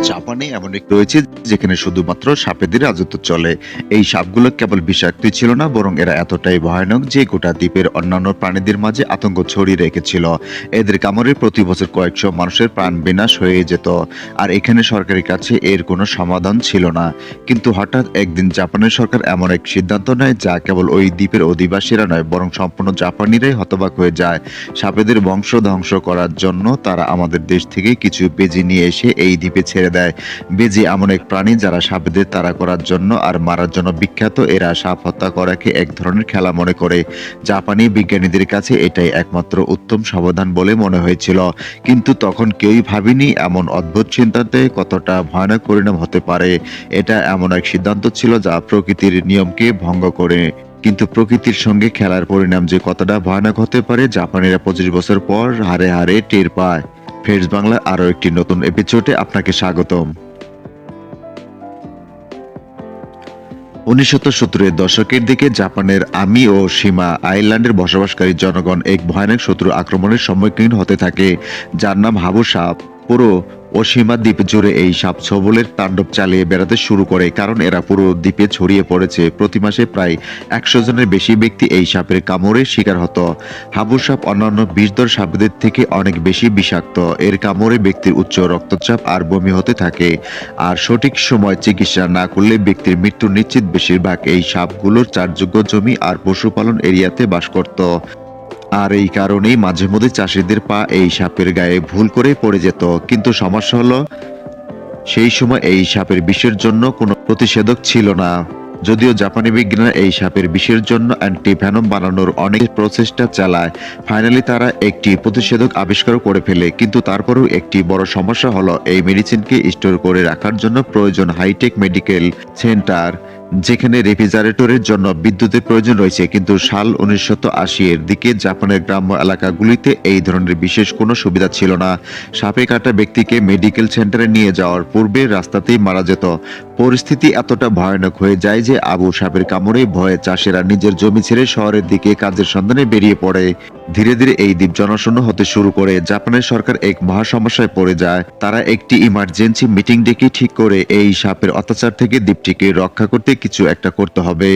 জাপানে এমন একটি রয়েছে যেখানে শুধুমাত্র সাপেদের রাজত্ব চলে। এই সাপগুলো কেবল বিষাক্তই ছিল না, বরং এরা এতটাই ভয়ানক যে গোটা দ্বীপের অন্যান্য প্রাণীদের মাঝে আতঙ্ক ছড়িয়ে রেখেছিল। এদের কামড়ে প্রতি বছর কয়েকশো মানুষের প্রাণ বিনাশ হয়ে যেত, আর এখানে সরকারের কাছে এর কোনো সমাধান ছিল না। কিন্তু হঠাৎ একদিন জাপানের সরকার এমন এক সিদ্ধান্ত নেয় যা কেবল ওই দ্বীপের অধিবাসীরা নয়, বরং সম্পূর্ণ জাপানিরাই হতবাক হয়ে যায়। সাপেদের বংশ ধ্বংস করার জন্য তারা আমাদের দেশ থেকে কিছু বেজি নিয়ে এসে এই দ্বীপে ছেড়ে দেয়। বেজি এমন এক প্রাণী যারা সাপেদের তাড়া করার জন্য আর মারার জন্য বিখ্যাত। এরা সাপ হত্যা করাকে এক ধরনের খেলা মনে করে। জাপানি বিজ্ঞানীদের কাছে এটাই একমাত্র উত্তম সমাধান বলে মনে হয়েছিল। কিন্তু তখন কেউই ভাবেনি এমন অদ্ভুত সিদ্ধান্তে কতটা ভয়ানক পরিণাম হতে পারে। এটা এমন এক সিদ্ধান্ত ছিল যা প্রকৃতির নিয়মকে ভঙ্গ করে। কিন্তু প্রকৃতির সঙ্গে খেলার পরিণাম যে কতটা ভয়ানক হতে পারে, জাপানিরা 25 বছর পর হারে হারে টের পায়। ফেরজ বাংলার আরো একটি নতুন এপিসোডে আপনাকে স্বাগতম। 1970-এর দশকের দিকে জাপানের আমি ও সীমা আইল্যান্ডের বসবাসকারী জনগণ এক ভয়ানক শত্রু আক্রমণের সম্মুখীন হতে থাকে, যার নাম হাবু সাপ। পুরো ওশিমা দ্বীপ জুড়ে এই সাপ ছবলের তাণ্ডব চালিয়ে বেড়াতে শুরু করে, কারণ এরা পুরো দ্বীপে ছড়িয়ে পড়েছে। প্রতি মাসে প্রায় 100 জনের বেশি ব্যক্তি এই সাপের কামড়ে শিকার হতো। হাবু সাপ অন্যান্য বিষধর সাপদের থেকে অনেক বেশি বিষাক্ত। এর কামড়ে ব্যক্তির উচ্চ রক্তচাপ আর বমি হতে থাকে, আর সঠিক সময় চিকিৎসা না করলে ব্যক্তির মৃত্যু নিশ্চিত। বেশিরভাগ এই সাপগুলোর চাষযোগ্য জমি আর পশুপালন এরিয়াতে বাস করত। আর এই কারণেই মাঝে মধ্যে চাষিদের পা এই সাপের গায়ে ভুল করে পড়ে যেত। কিন্তু সমস্যা হলো, সেই সময় এই সাপের বিষের জন্য কোনো প্রতিষেধক ছিল না। যদিও জাপানি বিজ্ঞানীরা এই সাপের বিষের জন্য অ্যান্টিভেনম বানানোর অনেক প্রচেষ্টা চালায়, ফাইনালি তারা একটি প্রতিষেধক আবিষ্কার করে ফেলে। কিন্তু তারপরেও একটি বড় সমস্যা হলো, এই মেডিসিনকে স্টোর করে রাখার জন্য প্রয়োজন হাইটেক মেডিকেল সেন্টার, যেখানে রেফ্রিজারেটরের জন্য বিদ্যুতের প্রয়োজন রয়েছে। কিন্তু সাল 1980-এর দিকে জাপানের গ্রাম্য এলাকাগুলিতে এই ধরনের বিশেষ কোনো সুবিধা ছিল না। সাপে কাটা ব্যক্তিকে মেডিকেল সেন্টারে নিয়ে যাওয়ার পূর্বে রাস্তাতেই মারা যেত। পরিস্থিতি এতটা ভয়ানক হয়ে যায় যে আবু সাপের কামড়ে ভয়ে চাষিরা নিজের জমি ছেড়ে শহরের দিকে কাজের সন্ধানে বেরিয়ে পড়ে। ধীরে ধীরে এই দ্বীপ জনশূন্য হতে শুরু করে। জাপানের সরকার এক মহা সমস্যায় পড়ে যায়। তারা একটি ইমার্জেন্সি মিটিং ডেকে ঠিক করে এই সাপের অত্যাচার থেকে দ্বীপটিকে রক্ষা করতে কিছু একটা করতে হবে।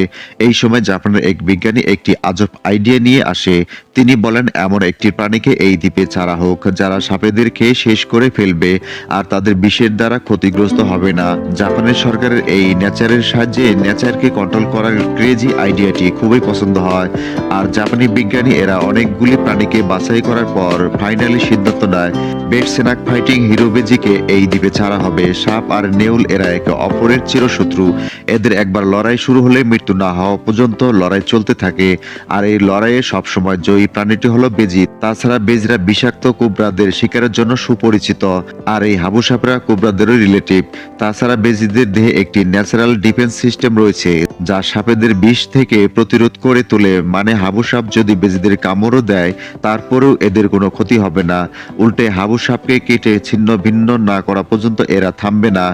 এই সময় জাপানের এক বিজ্ঞানী একটি আজব আইডিয়া নিয়ে আসে। তিনি বলেন, এমন একটি প্রাণীকে এই দ্বীপে ছাড়া হোক যারা সাপেদের খেয়ে শেষ করে ফেলবে আর তাদের বিষের দ্বারা ক্ষতিগ্রস্ত হবে না। জাপানের সরকারের এই নেচারের সাহায্যে নেচারকে কন্ট্রোল করার ক্রেজি আইডিয়াটি খুবই পছন্দ হয়। আর জাপানি বিজ্ঞানী এরা অনেকগুলি প্রাণীকে বাছাই করার পর ফাইনালি সিদ্ধান্ত নেয় বেটসেনাক ফাইটিং হিরোবেজিকে এই দ্বীপে ছাড়া হবে। সাপ আর নেউল এরা একে অপরের চিরশত্রু। এদের একবার লড়াই শুরু হলে মৃত্যু না হওয়া পর্যন্ত লড়াই চলতে থাকে। আর এই লড়াইয়ে সবসময় জয়ী প্রাণীটি হলো বেজি। তাছাড়া বেজিরা বিষাক্ত কোবরাদের শিকারের জন্য সুপরিচিত, আর এই হাবু সাপরা কোবরাদেরও রিলেটিভ। তাছাড়া বেজিদের দেহে একটি ন্যাচারাল ডিফেন্স সিস্টেম রয়েছে যা সাপেদের বিষ থেকে প্রতিরোধ করে তোলে। মানে হাবু সাপ যদি বেজিদের কামড়ও দেয়, তারপরেও এদের কোনো ক্ষতি হবে না। উল্টে হাবু সাপকে কেটে ছিন্ন ভিন্ন না করা পর্যন্ত এরা থামবে না।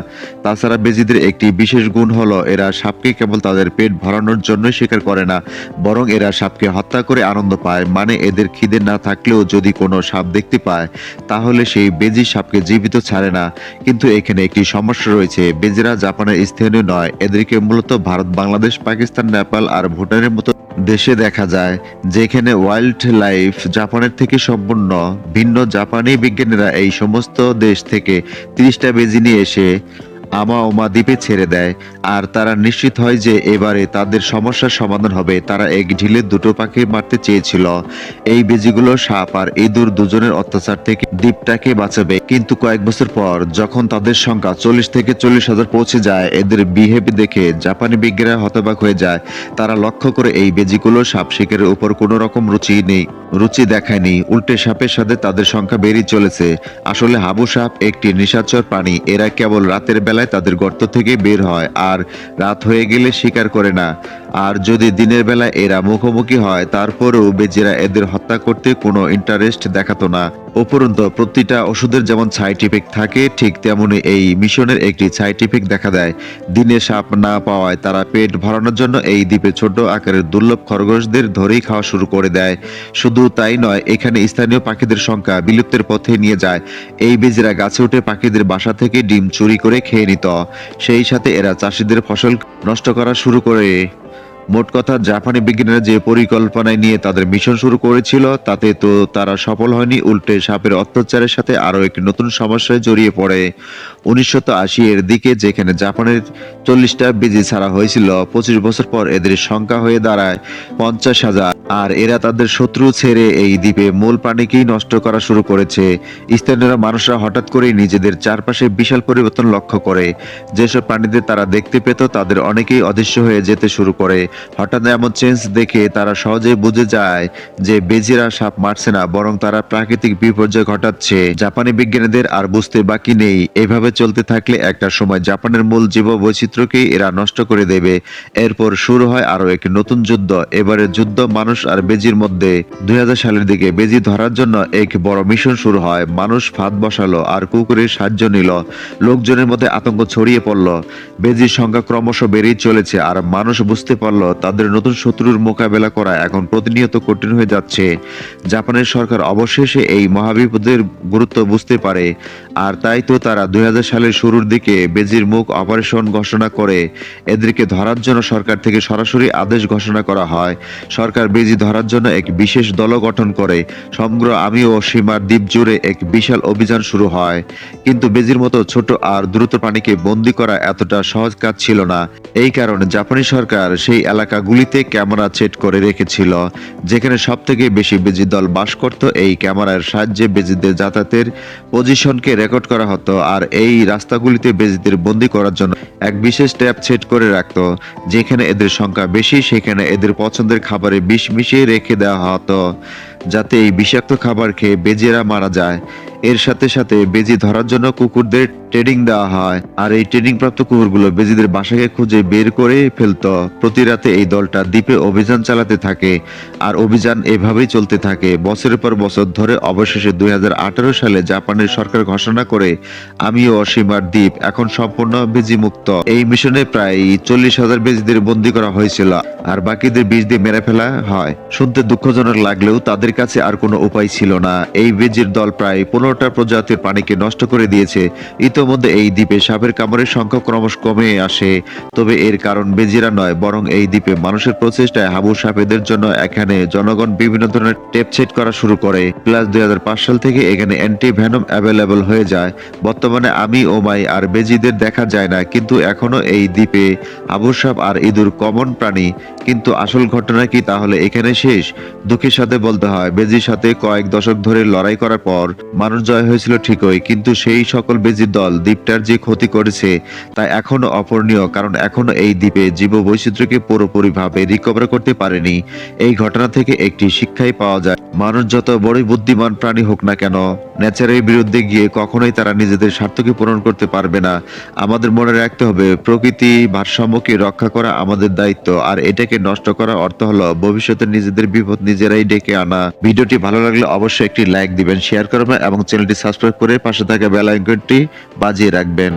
তাছাড়া বেজিদের একটি বিশেষ গুণ হলো, এরা সাপকে কেবল তাদের পেট ভরানোর জন্যই শিকার করে না, বরং এরা সাপকে হত্যা করে আনন্দ পায়। মানে এদের খিদে না থাকলেও যদি কোনো সাপ দেখতে পায়, তাহলে সেই বেজি সাপকে জীবিত ছাড়ে না। কিন্তু এখানে একটি সমস্যা রয়েছে, বেজিরা জাপানের স্থানীয় নয়। এদেরকে মূলত ভারত, বাংলাদেশ, পাকিস্তান, নেপাল আর ভুটানের মতো দেশে দেখা যায়, যেখানে ওয়াইল্ড লাইফ জাপানের থেকে সম্পূর্ণ ভিন্ন। জাপানি বিজ্ঞানীরা এই সমস্ত দেশ থেকে 30টা বেজি নিয়ে এসে আমা দ্বীপে ছেড়ে দেয়। আর তারা নিশ্চিত হয় যে এবারে তাদের সমস্যার সমাধান হবে। তারা এক ঢিলে দুটো পাখি মারতে চেয়েছিল। এই বেজিগুলো সাপ আর ইঁদুর দুজনের অত্যাচার থেকে দ্বীপটাকে বাঁচাবে। কিন্তু কয়েক বছর পর যখন তাদের সংখ্যা 40 থেকে 40,000 পৌঁছে যায়, এদের বিহেভ দেখে জাপানি বিজ্ঞানীরা হতবাক হয়ে যায়। তারা লক্ষ্য করে এই বেজিগুলো সাপ শিকারের উপর কোনো রকম রুচি দেখায়নি। উল্টে সাপের সাথে তাদের সংখ্যা বেড়েই চলেছে। আসলে হাবু সাপ একটি নিশাচর প্রাণী। এরা কেবল রাতের বেলায় তাদের গর্ত থেকে বের হয়, আর রাত হয়ে গেলে শিকার করে না। আর যদি দিনের বেলা এরা মুখোমুখি হয় তারপরেও বেজিরা এদের হত্যা করতে কোনো ইন্টারেস্ট দেখাতো না। উপরন্তু প্রতিটা ওষুধের যেমন সাইড ইফেক্ট থাকে ঠিক তেমনি এই মিশনের একটি সাইড ইফেক্ট দেখা দেয়। দিনে সাপ না পাওয়ায় তারা পেট ভরানোর জন্য এই দ্বীপে ছোট আকারের দুর্লভ খরগোশদের ধরেই খাওয়া শুরু করে দেয়। শুধু তাই নয়, এখানে স্থানীয় পাখিদের সংখ্যা বিলুপ্তের পথে নিয়ে যায়। এই বেজিরা গাছে উঠে পাখিদের বাসা থেকে ডিম চুরি করে খেয়ে নিত। সেই সাথে এরা চাষিদের ফসল নষ্ট করা শুরু করে। মোট কথা, জাপানি বিজ্ঞানীরা যে পরিকল্পনায় নিয়ে তাদের মিশন শুরু করেছিল তাতে তো তারা সফল হয়নি, উল্টে সাপের অত্যাচারের সাথে আরো একটি নতুন সমস্যায় জড়িয়ে পড়ে। 1980 এর দিকে যেখানে জাপানের 40টা বেজি ছাড়া হয়েছিল, 25 বছর পর এদের সংখ্যা হয়ে দাঁড়ায় 50,000। আর এরা তাদের শত্রু ছেড়ে এই দ্বীপে মূল প্রাণীকেই নষ্ট করা শুরু করেছে। স্থানীয় মানুষরা হঠাৎ করেই নিজেদের চারপাশে বিশাল পরিবর্তন লক্ষ্য করে। যেসব প্রাণীদের তারা দেখতে পেত তাদের অনেকেই অদৃশ্য হয়ে যেতে শুরু করে। হঠাৎ এমন চেঞ্জ দেখে তারা সহজেই বুঝে যায় যে বেজিরা সাপ মারছে না, বরং তারা প্রাকৃতিক বিপর্যয় ঘটাচ্ছে। জাপানি বিজ্ঞানীদের আর বুঝতে বাকি নেই, এভাবে চলতে থাকলে একটা সময় জাপানের মূল জীব বৈচিত্র্যকেই এরা নষ্ট করে দেবে। এরপর শুরু হয় আরো একটি নতুন যুদ্ধ। এবারে যুদ্ধ মানুষ আর বেজির মধ্যে। 2000 সালের দিকে বেজি ধরার জন্য এক বড় মিশন শুরু হয়। মানুষ ফাঁদ বসালো আর কুকুরের সাহায্য নিল। লোকজনের মধ্যে আতঙ্ক ছড়িয়ে পড়ল। বেজির সংখ্যা ক্রমশ বেড়েই চলেছে আর মানুষ বুঝতে পারলো তাদের নতুন শত্রুর মোকাবেলা করা এখন প্রতিনিয়ত কঠিন হয়ে যাচ্ছে। জাপানের সরকার অবশেষে এই মহাবিপদের গুরুত্ব বুঝতে পারে। আর তাই তো তারা 2000 সালের শুরুর দিকে বেজির মুখ অপারেশন ঘোষণা করে। এদেরকে ধরার জন্য সরকার থেকে সরাসরি আদেশ ঘোষণা করা হয়। সরকার বেজি ধরার জন্য এক বিশেষ দল গঠন করে। সমগ্র আমি ও সীমার দ্বীপ জুড়ে এক বিশাল অভিযান শুরু হয়। কিন্তু বেজির মতো ছোট আর দ্রুত প্রাণীকে বন্দী করা এতটা সহজ কাজ ছিল না। এই কারণে জাপানি সরকার সেই এলাকাগুলিতে ক্যামেরা সেট করে রেখেছিল যেখানে সব থেকে বেশি বেজি দল বাস করত। এই ক্যামেরার সাহায্যে বেজিদের যাতায়াতের পজিশনকে রেকর্ড করা হতো আর এই রাস্তাগুলিতে বেজিদের বন্দী করার জন্য এক বিশেষ ট্যাব সেট করে রাখতো। যেখানে এদের সংখ্যা বেশি সেখানে এদের পছন্দের খাবারে বিষ মিশিয়ে রেখে দেওয়া হতো যাতে এই বিষাক্ত খাবার খেয়ে বেজিরা মারা যায়। এর সাথে সাথে বেজি ধরার জন্য কুকুরদের ট্রেনিং দেওয়া হয় আর এই ট্রেনিং প্রাপ্ত কুকুরগুলো বেজিদের বাসাকে খুঁজে বের করে ফেলতো। প্রতি রাতে এই দলটা দ্বীপে অভিযান চালাতে থাকে আর অভিযান এভাবেই চলতে থাকে বছরের পর বছর ধরে। অবশেষে 2018 সালে জাপানের সরকার ঘোষণা করে আমি ও সীমার দ্বীপ এখন সম্পূর্ণ বেজি মুক্ত। এই মিশনে প্রায় 40,000 বেজিদের বন্দী করা হয়েছিল আর বাকিদের বিষ দিয়ে মেরে ফেলা হয়। শুনতে দুঃখজনক লাগলেও তাদের কাছে আর কোনো উপায় ছিল না। এই বেজির দল প্রায় 15টা প্রজাতির প্রাণীকে নষ্ট করে দিয়েছে। ইতোমধ্যে এই দ্বীপে সাপের কামড়ের সংখ্যা ক্রমশ কমে আসে। তবে এর কারণ বেজিরা নয়, বরং এই দ্বীপে মানুষের প্রচেষ্টায় হাবু সাপেদের জন্য এখানে জনগণ বিভিন্ন ধরনের টেপ সেট করা শুরু করে। প্লাস 2005 সাল থেকে এখানে অ্যান্টি ভ্যানম অ্যাভেলেবল হয়ে যায়। বর্তমানে আমি ও মাই আর বেজিদের দেখা যায় না, কিন্তু এখনো এই দ্বীপে হাবু সাপ আর ইঁদুর কমন প্রাণী। কিন্তু আসল ঘটনা কি তাহলে এখানে শেষ? দুঃখের সাথে বলতে হয় বেজির সাথে কয়েক দশক ধরে লড়াই করার পর মানুষ জয় হয়েছিল ঠিকই, কিন্তু সেই সকল বেজির দল দ্বীপটার যে ক্ষতি করেছে তা এখনো অপূরণীয়, কারণ এখনো এই দ্বীপে জীব বৈচিত্র্যকে পুরোপুরিভাবে রিকভার করতে পারেনি। এই ঘটনা থেকে একটি শিক্ষাই পাওয়া যায়, মানুষ যত বড়ই বুদ্ধিমান প্রাণী হোক না কেন, নেচারের বিরুদ্ধে গিয়ে কখনোই তারা নিজেদের স্বার্থকে পূরণ করতে পারবে না। আমাদের মনে রাখতে হবে প্রকৃতি ভারসাম্যকে রক্ষা করা আমাদের দায়িত্ব, আর এটাকে নষ্ট করার অর্থ হলো ভবিষ্যতে নিজেদের বিপদ নিজেরাই ডেকে আনা। ভিডিওটি ভালো লাগলে অবশ্যই একটি লাইক দিবেন, শেয়ার করবেন এবং চ্যানেলটি সাবস্ক্রাইব করে পাশে থাকা বেল আইকনটি বাজিয়ে রাখবেন।